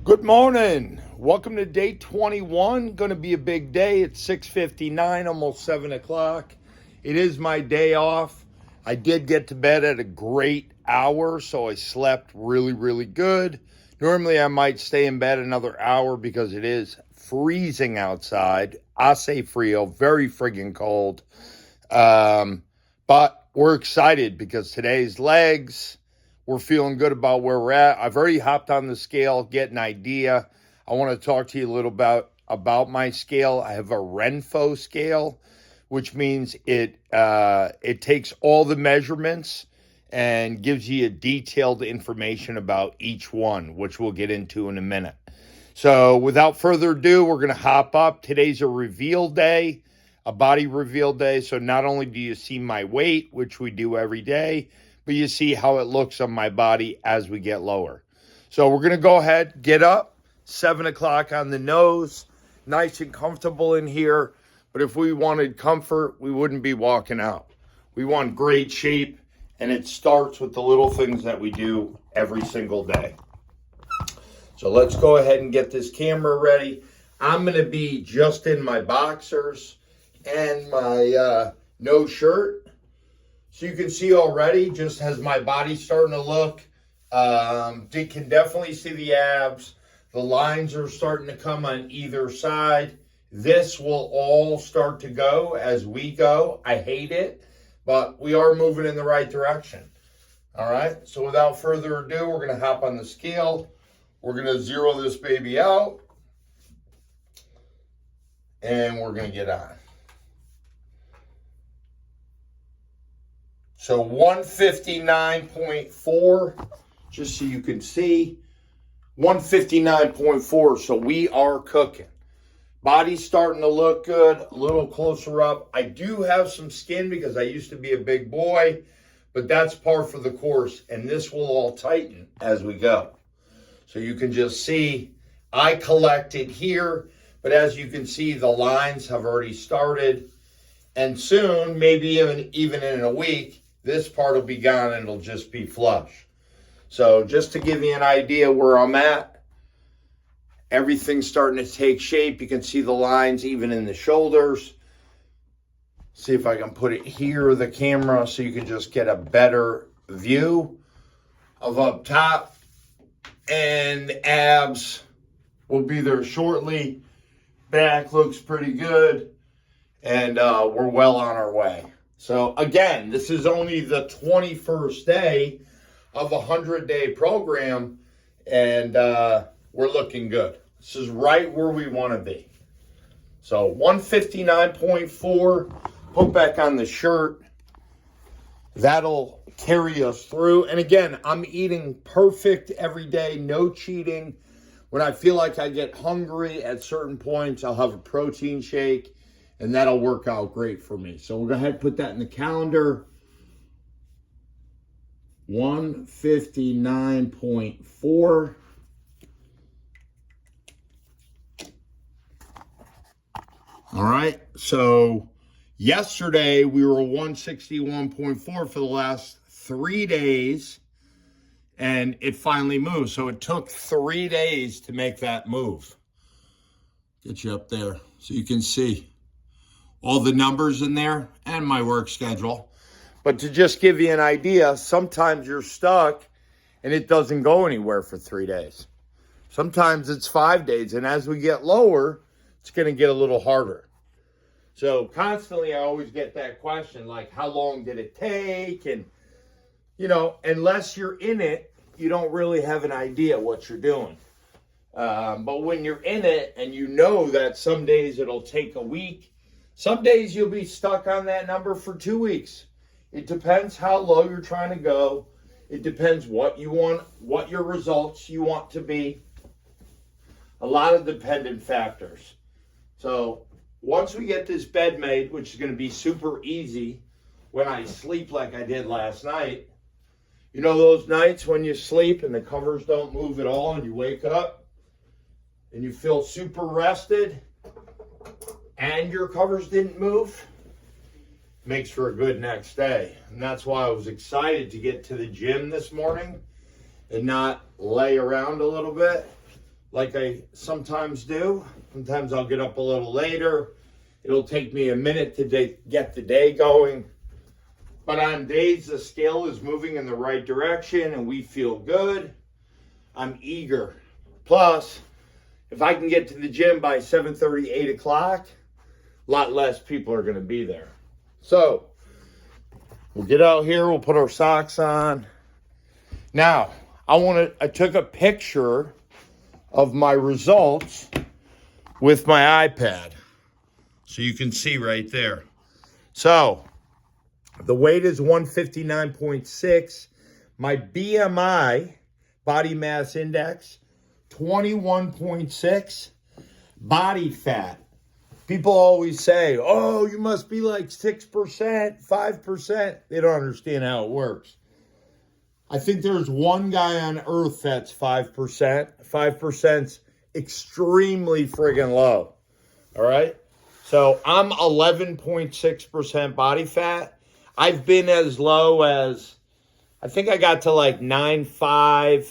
Good morning. Welcome to day 21. Going to be a big day. It's 6:59, almost 7 o'clock. It is my day off. I did get to bed at a great hour, so I slept really, really good. Normally, I might stay in bed another hour because it is freezing outside. I say frio, very friggin' cold. But we're excited because today's legs. We're feeling good about where we're at. I've already hopped on the scale, get an idea. I want to talk to you a little about my scale. I have a Renpho scale, which means it takes all the measurements and gives you detailed information about each one, which we'll get into in a minute. So without further ado, we're going to hop up. Today's a reveal day, a body reveal day. So not only do you see my weight, which we do every day, but you see how it looks on my body as we get lower. So we're going to go ahead, get up, 7 o'clock on the nose, nice and comfortable in here. But if we wanted comfort, we wouldn't be walking out. We want great shape, and it starts with the little things that we do every single day. So let's go ahead and get this camera ready. I'm going to be just in my boxers and my no shirt. So you can see already, just as my body's starting to look, you can definitely see the abs. The lines are starting to come on either side. This will all start to go as we go. I hate it, but we are moving in the right direction. All right, so without further ado, we're going to hop on the scale. We're going to zero this baby out, and we're going to get on. So 159.4, just so you can see, 159.4, so we are cooking. Body's starting to look good, a little closer up. I do have some skin because I used to be a big boy, but that's par for the course, and this will all tighten as we go. So you can just see, I collected here, but as you can see, the lines have already started, and soon, maybe even in a week, this part will be gone and it'll just be flush. So just to give you an idea where I'm at, everything's starting to take shape. You can see the lines even in the shoulders. See if I can put it here, the camera, so you can just get a better view of up top. And the abs will be there shortly. Back looks pretty good. And we're well on our way. So again, this is only the 21st day of a 100-day program, and we're looking good. This is right where we want to be. So 159.4, put back on the shirt. That'll carry us through. And again, I'm eating perfect every day, no cheating. When I feel like I get hungry at certain points, I'll have a protein shake. And that'll work out great for me. So we'll go ahead and put that in the calendar. 159.4. All right. So yesterday we were 161.4 for the last 3 days. And it finally moved. So it took 3 days to make that move. Get you up there so you can see all the numbers in there and my work schedule. But to just give you an idea, sometimes you're stuck and it doesn't go anywhere for 3 days. Sometimes it's 5 days. And as we get lower, it's going to get a little harder. So constantly I always get that question, like, how long did it take? And, you know, unless you're in it, you don't really have an idea what you're doing. But when you're in it and you know that some days it'll take a week, some days you'll be stuck on that number for 2 weeks. It depends how low you're trying to go. It depends what you want, what your results you want to be. A lot of dependent factors. So once we get this bed made, which is going to be super easy when I sleep like I did last night. You know those nights when you sleep and the covers don't move at all and you wake up and you feel super rested and your covers didn't move? Makes for a good next day. And that's why I was excited to get to the gym this morning and not lay around a little bit. like I sometimes do. Sometimes I'll get up a little later. It'll take me a minute to get the day going. But on days the scale is moving in the right direction and we feel good, I'm eager. Plus, if I can get to the gym by 7:30, 8 o'clock, a lot less people are going to be there. So, we'll get out here, we'll put our socks on. Now, I took a picture of my results with my iPad. So you can see right there. So, the weight is 159.6. My BMI, body mass index, 21.6. Body fat. People always say, oh, you must be like 6%, 5%. They don't understand how it works. I think there's one guy on earth that's 5%. 5%'s extremely friggin' low. All right? So I'm 11.6% body fat. I've been as low as, I think I got to like 9.5,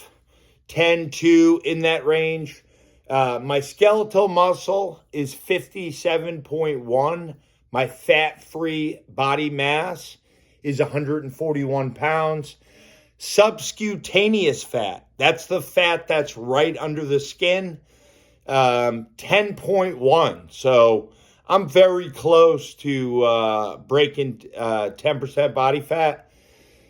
10.2 in that range. My skeletal muscle is 57.1. My fat-free body mass is 141 pounds. Subcutaneous fat, that's the fat that's right under the skin, 10.1. So I'm very close to breaking 10% body fat.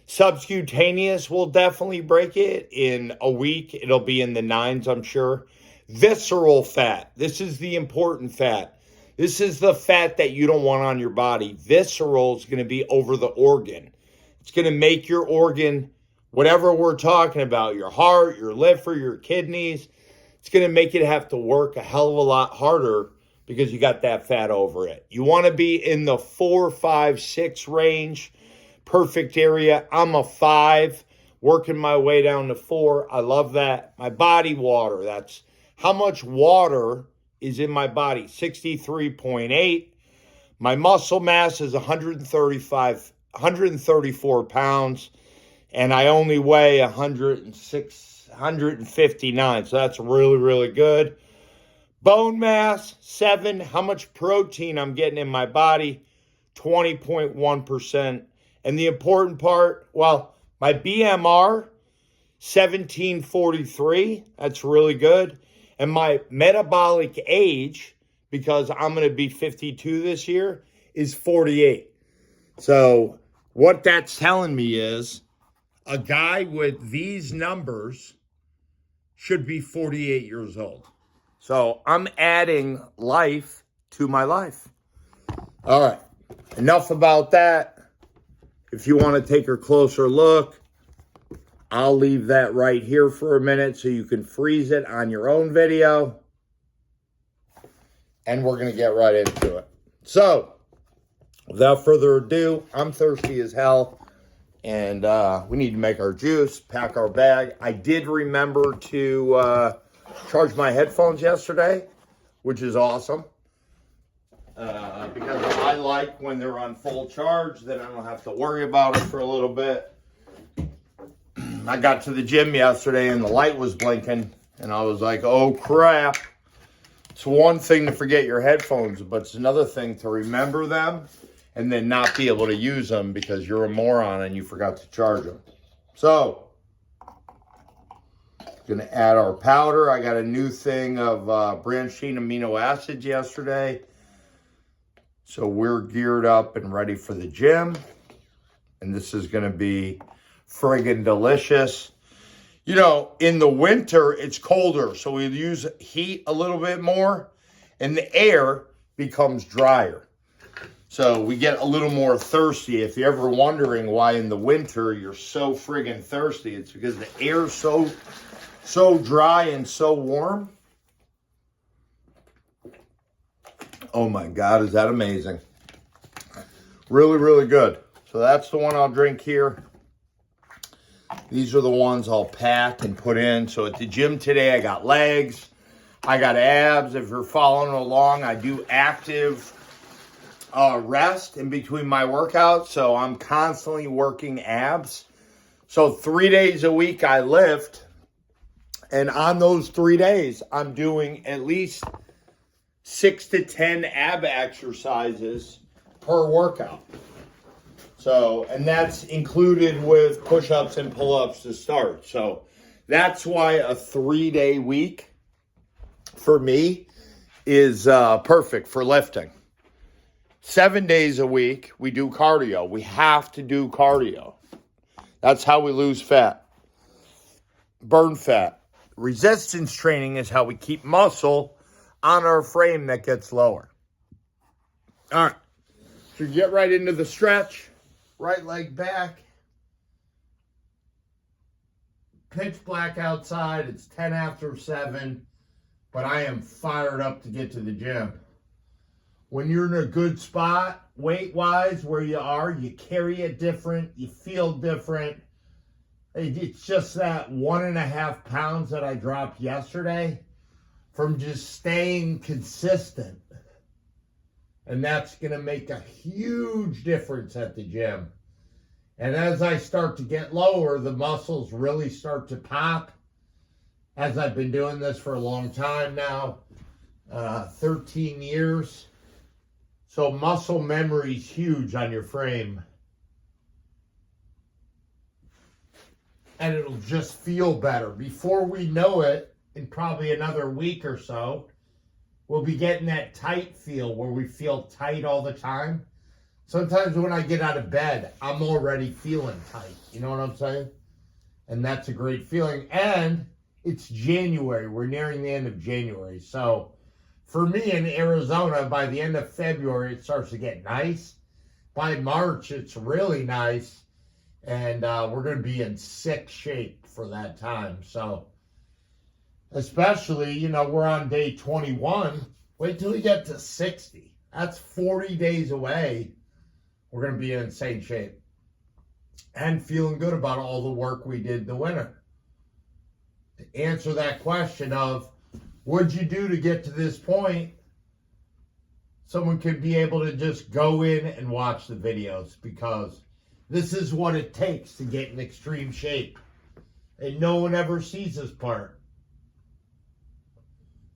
Subcutaneous will definitely break it in a week. It'll be in the 9s, I'm sure. Visceral fat. This is the important fat. This is the fat that you don't want on your body. Visceral is going to be over the organ. It's going to make your organ, whatever we're talking about, your heart, your liver, your kidneys, it's going to make it have to work a hell of a lot harder because you got that fat over it. You want to be in the 4, 5, 6 range. Perfect area. I'm a 5, working my way down to 4. I love that. My body water, that's how much water is in my body, 63.8. My muscle mass is 134 pounds, and I only weigh 159, so that's really, really good. Bone mass, 7. How much protein I'm getting in my body, 20.1%. And the important part, well, my BMR, 1743. That's really good. And my metabolic age, because I'm going to be 52 this year, is 48. So what that's telling me is a guy with these numbers should be 48 years old. So I'm adding life to my life. All right, enough about that. If you want to take a closer look, I'll leave that right here for a minute so you can freeze it on your own video. And we're going to get right into it. So, without further ado, I'm thirsty as hell. And we need to make our juice, pack our bag. I did remember to charge my headphones yesterday, which is awesome. Because I like when they're on full charge, then I don't have to worry about it for a little bit. I got to the gym yesterday and the light was blinking and I was like, oh crap. It's one thing to forget your headphones, but it's another thing to remember them and then not be able to use them because you're a moron and you forgot to charge them. So, gonna add our powder. I got a new thing of branched-chain amino acids yesterday. So we're geared up and ready for the gym. And this is gonna be friggin' delicious. You know, in the winter, it's colder, so we use heat a little bit more, and the air becomes drier. So we get a little more thirsty. If you're ever wondering why in the winter you're so friggin' thirsty, it's because the air's so dry and so warm. Oh my God, is that amazing. Really, really good. So that's the one I'll drink here. These are the ones I'll pack and put in. So at the gym today, I got legs, I got abs. If you're following along, I do active rest in between my workouts. So I'm constantly working abs. So 3 days a week I lift. And on those 3 days, I'm doing at least 6 to 10 ab exercises per workout. So, and that's included with push-ups and pull-ups to start. So that's why a 3-day week for me is perfect for lifting. 7 days a week, we do cardio. We have to do cardio. That's how we lose fat, burn fat. Resistance training is how we keep muscle on our frame that gets lower. All right, so get right into the stretch. Right leg back. Pitch black outside. It's 10 after 7, but I am fired up to get to the gym. When you're in a good spot, weight-wise, where you are, you carry it different, you feel different. It's just that 1.5 pounds that I dropped yesterday from just staying consistent. And that's going to make a huge difference at the gym. And as I start to get lower, the muscles really start to pop. As I've been doing this for a long time now, 13 years. So muscle memory is huge on your frame. And it'll just feel better. Before we know it, in probably another week or so, we'll be getting that tight feel where we feel tight all the time. Sometimes when I get out of bed, I'm already feeling tight. You know what I'm saying? And that's a great feeling. And it's January. We're nearing the end of January. So for me in Arizona, by the end of February, it starts to get nice. By March, it's really nice. And we're going to be in sick shape for that time. So especially, we're on day 21. Wait till we get to 60. That's 40 days away. We're going to be in insane shape. And feeling good about all the work we did in the winter. To answer that question of, what'd you do to get to this point? Someone could be able to just go in and watch the videos, because this is what it takes to get in extreme shape. And no one ever sees this part.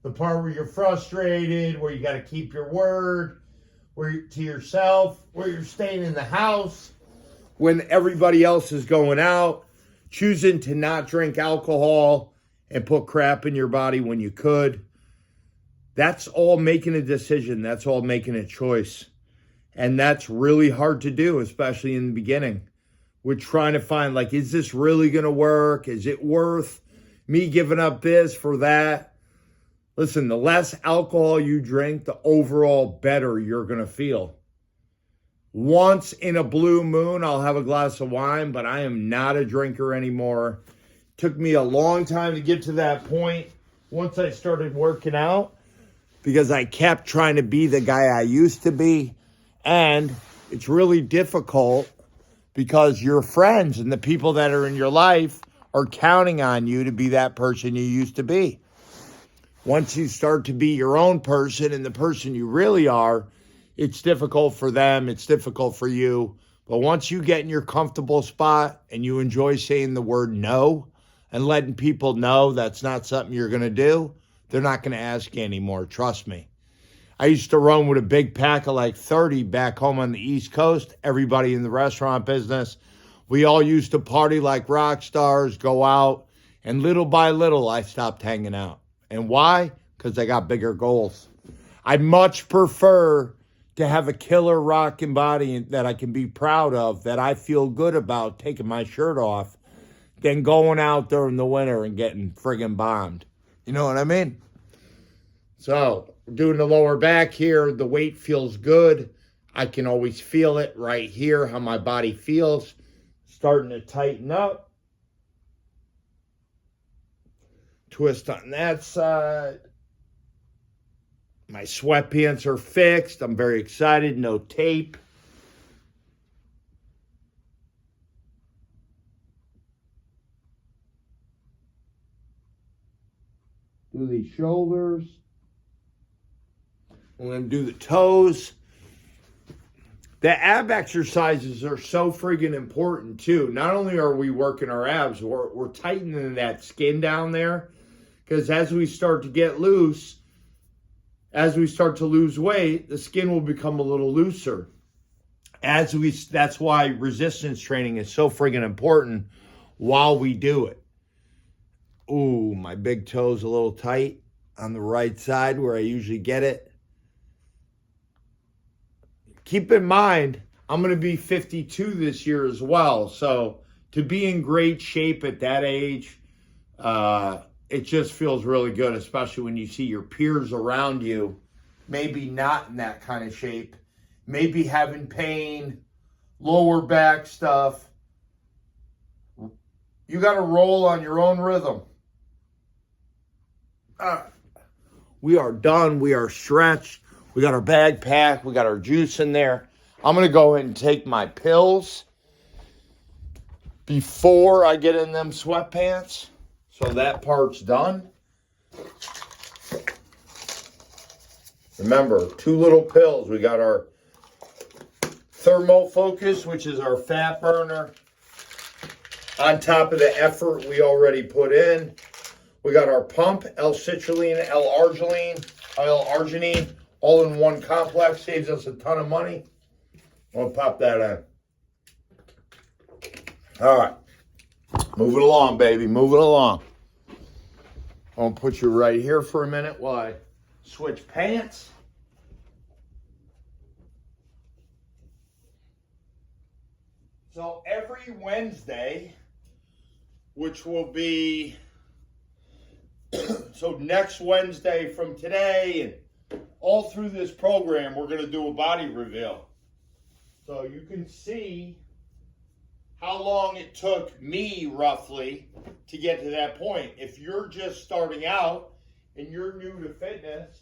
The part where you're frustrated, where you got to keep your word, to yourself, where you're staying in the house when everybody else is going out, choosing to not drink alcohol and put crap in your body when you could. That's all making a decision. That's all making a choice. And that's really hard to do, especially in the beginning. We're trying to find, is this really going to work? Is it worth me giving up this for that? Listen, the less alcohol you drink, the overall better you're going to feel. Once in a blue moon, I'll have a glass of wine, but I am not a drinker anymore. Took me a long time to get to that point once I started working out, because I kept trying to be the guy I used to be. And it's really difficult because your friends and the people that are in your life are counting on you to be that person you used to be. Once you start to be your own person and the person you really are, it's difficult for them, it's difficult for you. But once you get in your comfortable spot and you enjoy saying the word no and letting people know that's not something you're going to do, they're not going to ask you anymore, trust me. I used to run with a big pack of 30 back home on the East Coast. Everybody in the restaurant business, we all used to party like rock stars, go out, and little by little, I stopped hanging out. And why? Because I got bigger goals. I much prefer to have a killer rocking body that I can be proud of, that I feel good about taking my shirt off, than going out during the winter and getting friggin' bombed. You know what I mean? So, doing the lower back here, the weight feels good. I can always feel it right here, how my body feels. Starting to tighten up. Twist on that side. My sweatpants are fixed. I'm very excited. No tape. Do these shoulders. I'm going to do the toes. The ab exercises are so friggin' important too. Not only are we working our abs, we're tightening that skin down there. Because as we start to get loose, as we start to lose weight, the skin will become a little looser. That's why resistance training is so friggin' important while we do it. Ooh, my big toe's a little tight on the right side where I usually get it. Keep in mind, I'm going to be 52 this year as well. So to be in great shape at that age, it just feels really good, especially when you see your peers around you, maybe not in that kind of shape, maybe having pain, lower back stuff. You got to roll on your own rhythm. We are done. We are stretched. We got our bag packed. We got our juice in there. I'm going to go ahead and take my pills before I get in them sweatpants. So that part's done. Remember, 2 little pills. We got our Thermo Focus, which is our fat burner, on top of the effort we already put in. We got our pump, L-citrulline, L-arginine, all in one complex. Saves us a ton of money. I'll pop that in. All right. Moving along, baby. Moving along. I'm going to put you right here for a minute while I switch pants. So every Wednesday, which will be, so next Wednesday from today and all through this program, we're going to do a body reveal. So you can see how long it took me roughly to get to that point. If you're just starting out and you're new to fitness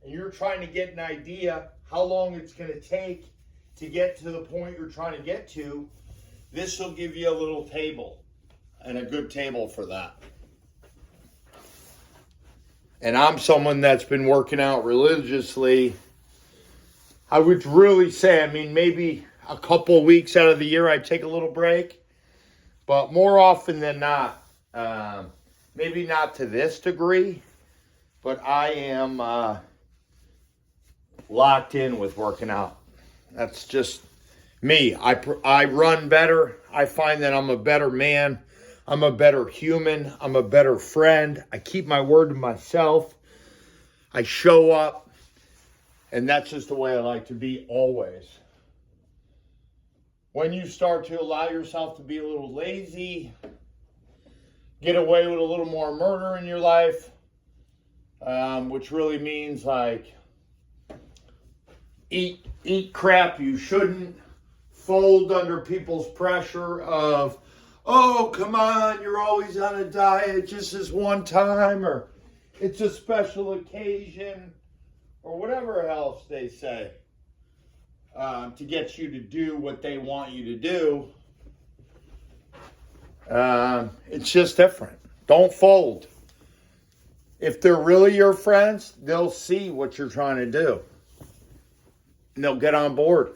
and you're trying to get an idea how long it's going to take to get to the point you're trying to get to, this will give you a little table, and a good table for that. And I'm someone that's been working out religiously. I would really say, I mean, maybe a couple weeks out of the year I take a little break, but more often than not, maybe not to this degree, but I am locked in with working out. That's just me. I run better. I find that I'm a better man. I'm a better human. I'm a better friend. I keep my word to myself. I show up. And that's just the way I like to be always. When you start to allow yourself to be a little lazy, get away with a little more murder in your life, which really means like eat crap you shouldn't, fold under people's pressure of, oh, come on, you're always on a diet, just this one time, or it's a special occasion, or whatever else they say, to get you to do what they want you to do. It's just different. Don't fold. If they're really your friends, they'll see what you're trying to do. And they'll get on board.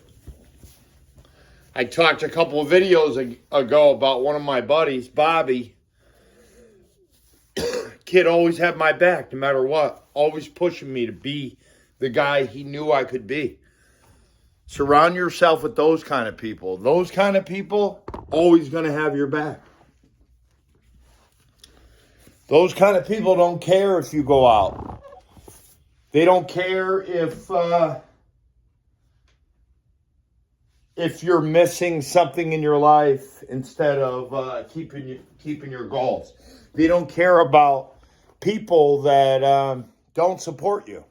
I talked a couple of videos ago about one of my buddies, Bobby. Kid always had my back no matter what. Always pushing me to be the guy he knew I could be. Surround yourself with those kind of people. Those kind of people always going to have your back. Those kind of people don't care if you go out. They don't care if you're missing something in your life instead of keeping your goals. They don't care about people that don't support you.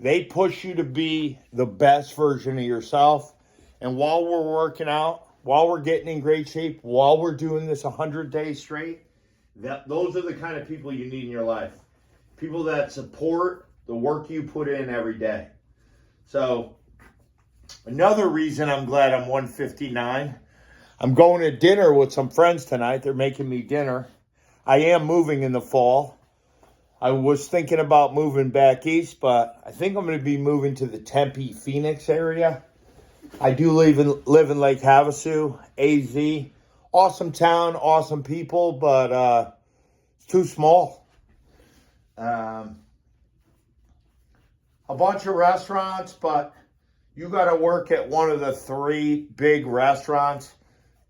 They push you to be the best version of yourself. And while we're working out, while we're getting in great shape, while we're doing this 100 days straight, those are the kind of people you need in your life. People that support the work you put in every day. So another reason I'm glad I'm 159, I'm going to dinner with some friends tonight. They're making me dinner. I am moving in the fall. I was thinking about moving back east, but I think I'm going to be moving to the Tempe, Phoenix area. I do live in Lake Havasu, AZ. Awesome town, awesome people, but it's too small. a bunch of restaurants, but you got to work at one of the 3 big restaurants.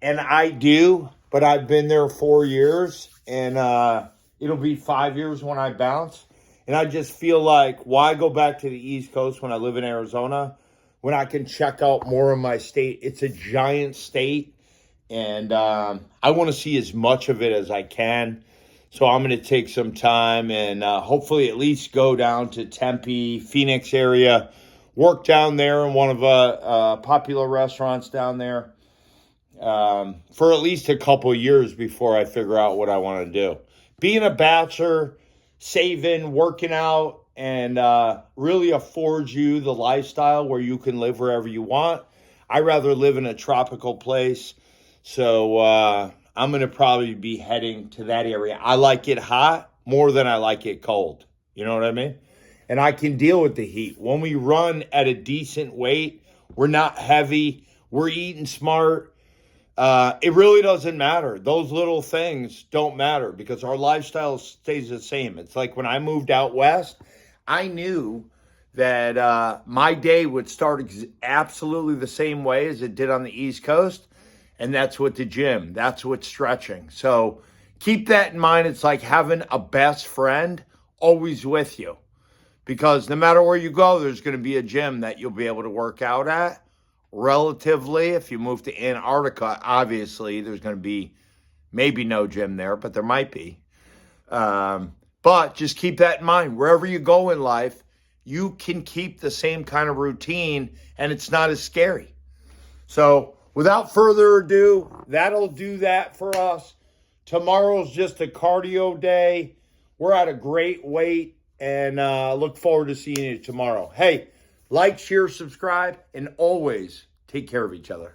And I do, but I've been there 4 years, and it'll be 5 years when I bounce. And I just feel like, why go back to the East Coast when I live in Arizona when I can check out more of my state? It's a giant state, and I want to see as much of it as I can. So I'm going to take some time and hopefully at least go down to Tempe, Phoenix area, work down there in one of the popular restaurants down there for at least a couple years before I figure out what I want to do. Being a bachelor, saving, working out, and really affords you the lifestyle where you can live wherever you want. I'd rather live in a tropical place. So I'm going to probably be heading to that area. I like it hot more than I like it cold. You know what I mean? And I can deal with the heat. When we run at a decent weight, we're not heavy, we're eating smart. It really doesn't matter. Those little things don't matter because our lifestyle stays the same. It's like when I moved out west, I knew that my day would start absolutely the same way as it did on the East Coast. And that's with the gym. That's with stretching. So keep that in mind. It's like having a best friend always with you. Because no matter where you go, there's going to be a gym that you'll be able to work out at. Relatively, if you move to Antarctica, obviously there's going to be maybe no gym there, but there might be. But just keep that in mind. Wherever you go in life, you can keep the same kind of routine and it's not as scary. So without further ado, that'll do that for us. Tomorrow's just a cardio day. We're at a great weight and look forward to seeing you tomorrow. Hey, like, share, subscribe, and always take care of each other.